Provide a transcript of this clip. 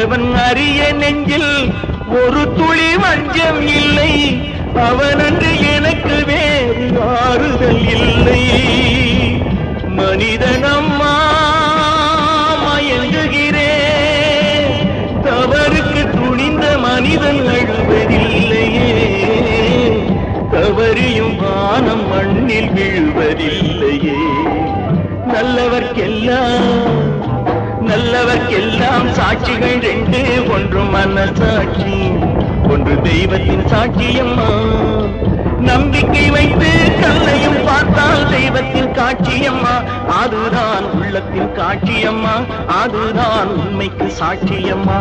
அறிந்தவன் அறிய நெஞ்சில் ஒரு துளி வஞ்சம் இல்லை. அவனன்று எனக்கு வேறு ஆறுதல் இல்லை. மனிதனம்மா மயங்குகிறேன், தவறுக்கு துணிந்த மனிதன் அழுவதில்லையே. தவறியும் வானம் மண்ணில் விழுவதில்லையே. நல்லவர்க்கெல்லாம் சாட்சிகள் ரெண்டு, ஒன்று மனசாட்சி, ஒன்று தெய்வத்தின் சாட்சியம்மா. நம்பிக்கை வைத்து கல்லையும் பார்த்தால் தெய்வத்தின் காட்சியம்மா. அதுதான் உள்ளத்தின் காட்சியம்மா, அதுதான் உண்மைக்கு சாட்சியம்மா.